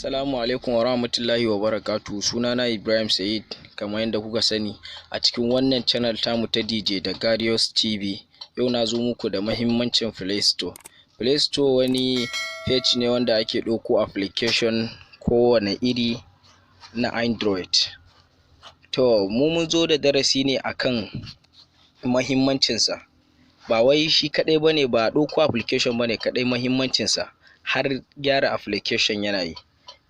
Assalamu alaikum wa rahmatullahi wa barakatuh. Sunana Ibrahim Said, kamar yadda kuka sani a cikin wannan channel tamu ta DJ da Garius TV. Yau na zo muku da mahimmancin Playstore. Playstore wani page ne wanda ake ɗauko application kowane iri na Android. To mun zo da darasi ne akan mahimmancinsa. Ba wai shi kadai bane, ba ɗauko application bane kadai mahimmancinsa, har gyara application yana yi.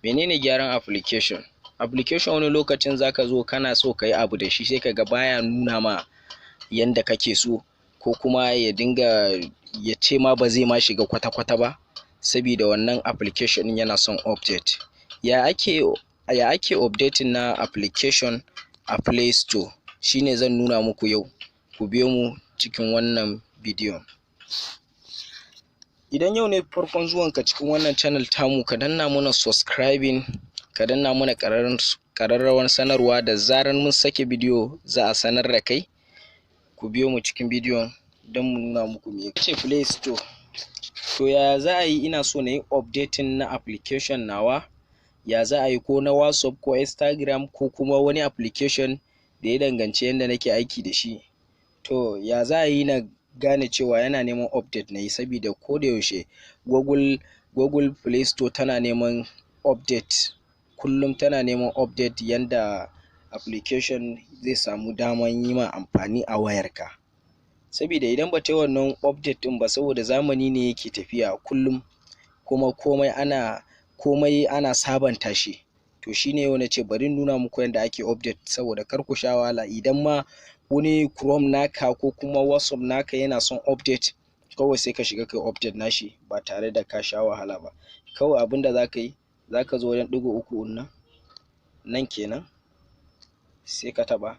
Menene gyaran application? Application wani lokacin zaka zo kana so ka yi abu da shi sai kaga baya nuna ma yanda kake so, ko kuma ya ce ma ba zai ma shiga kwata-kwata ba, saboda wannan application yana son update. Ya ake updating na application a Play Store shine zan nuna muku yau. Ku biyo mu cikin wannan bidiyon. Idan yau ne farkon zuwanka cikin wannan channel tamu, ka danna mana subscribing, ka danna mana ƙararrawar sanarwa, da zarar mun sake bidiyo za a sanar da kai. Ku biyo mu cikin bidiyon don mu nuna muku me yake Play Store. To ya za a yi? Ina so na yi updating na application nawa. Ya za a yi? Ko na WhatsApp ko Instagram ko kuma wani application da ya danganci yadda nake aiki da shi. To ya za a yi na gane cewa yana neman update na yi? Saboda ko da yaushe Google Play Store tana neman update, kullum tana neman update yanda application zai samu daman yi ma amfani a wayarka. Saboda idan ba ta yi wannan update din ba, saboda zamani ne yake tafiya kullum, kuma komai ana sabanta shi. To shine yau nace bari nuna muku yanda ake update, saboda kar ku sha wahala. Idan ma wani Chrome naka ko kuma WhatsApp naka yana son update, kawai sai ka shiga kai update nashi ba tare da ka sha wahala ba. Kawai abinda zaka yi, zaka zo wajen ɗigo uku nan kenan, sai ka taba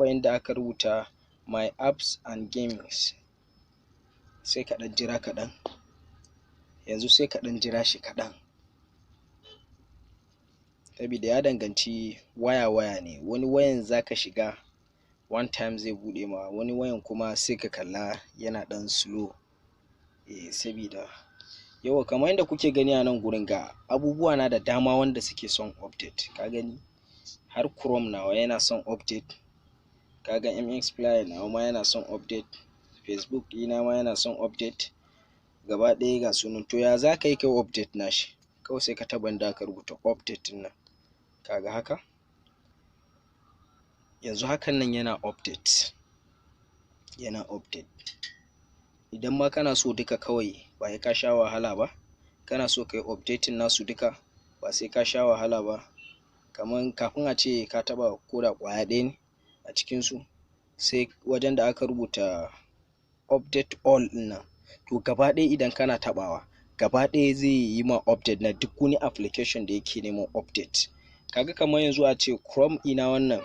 inda aka rubuta my apps and games, sai ka dan jira kaɗan. Yanzu sai ka dan jira shi kaɗan, saboda ya danganci waya ne. Wani wayan zaka shiga one time zai bude ma, wani wayan kuma sai ka kalla yana dan slow. Saboda yawa kamar yadda kuke gani a nan gurin, ga abubuwa na da dama wanda suke son update. Ka gani har Chrome nawa yana son update, kaga MX Player nawa ma yana son update, Facebook ɗina ma yana son update, gaba ɗaya ga sunan. To ya za ka yi kai update nashi? Kawai sai ka taba inda aka rubuta update din nan, kaga haka. Yanzu hakan nan yana update. Idan ma kana so duka, kawai ba sai ka sha wahala ba, kana so kai updating nasu duka ba sai ka sha wahala ba. Kaman kafin a ce ka taba koda kwaya ɗaya ne a cikin su, sai wajen da aka rubuta update all din nan, to gaba ɗaya idan kana tabawa, gaba ɗaya zai yi ma update na duk wani application da yake neman update. Kaga kamar yanzu a ce Chrome ina wannan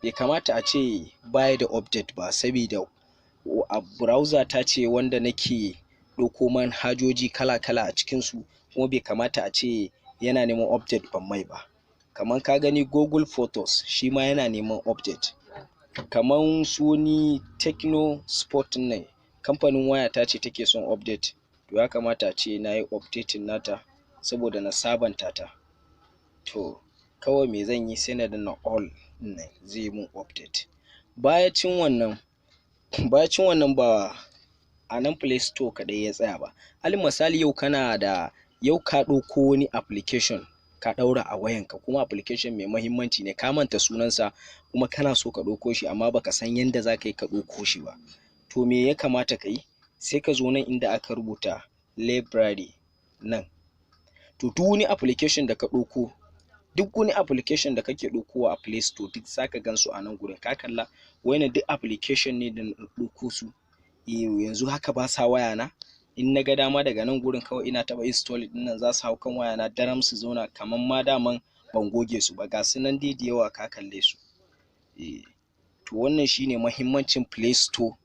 bai kamata a ce baya da update ba, saboda a browser ta ce wanda nake ɗauko manhajoji kala-kala a cikinsu, kuma bai kamata a ce yana neman update ban mai ba. Kamar ka gani Google Photos shi ma yana neman update. Kamar Sony Techno Sport ne, kamfanin waya ta ce take son update, to ya kamata a ce na yi updating nata saboda na sabanta ta. To kawai me zan yi? Sai na danna all ne, zai mun update. Bayacin wannan ba a nan Play Store kaɗai ya tsaya ba. Alal misali, yau ka ɗauko wani application ka ɗaura a wayanka, kuma application mai mahimmanci ne, ka manta sunansa kuma kana so ka ɗauko shi amma baka san yanda za ka yi ka ɗauko shi ba. To me ya kamata ka yi? Sai ka zo nan inda aka rubuta library nan. To duk wani application da ka ɗauko, duk wani application da kake ɗaukowa a Play Store, duk zaka gansu a nan gurin. Ka kalla wayannan duk application ne da na ɗauko su. Yanzu haka ba sa waya na. In na ga dama daga nan gurin kawai ina taba install din nan, za su hau kan waya na daram su zauna kamar ma daman ban goge su ba. Ga su nan dai da yawa, ka kalle su. To wannan shine mahimmancin Play Store.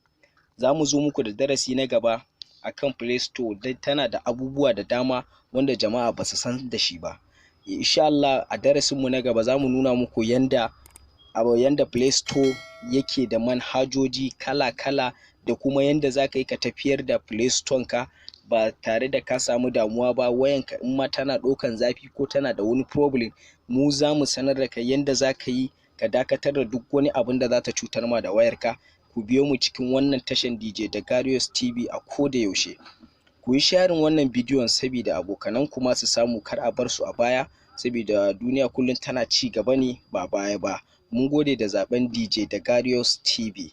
Za mu zo muku da darasi na gaba akan Play Store, dai tana da abubuwa da dama wanda jama'a ba su san da shi ba. Insha Allah a darasinmu na gaba za mu nuna muku yanda Play Store yake da manhajoji kala-kala, da kuma yanda za ka yi ka tafiyar da Play Store ka ba tare da ka samu damuwa ba. Wayanka in ma tana ɗaukan zafi ko tana da wani problem, mu za mu sanar da kai yanda za ka yi ka dakatar da duk wani abin da za ta cutar ma da wayarka. Ku biyo mu cikin wannan tashan DJ da Garius TV a ko da yaushe. Ku yi sharing wannan bidiyon saboda abokanan ku ma su samu, kar a bar su a baya, saboda duniya kullum tana ci gaba ne ba baya ba. Mun gode da zaben DJ da Garius TV.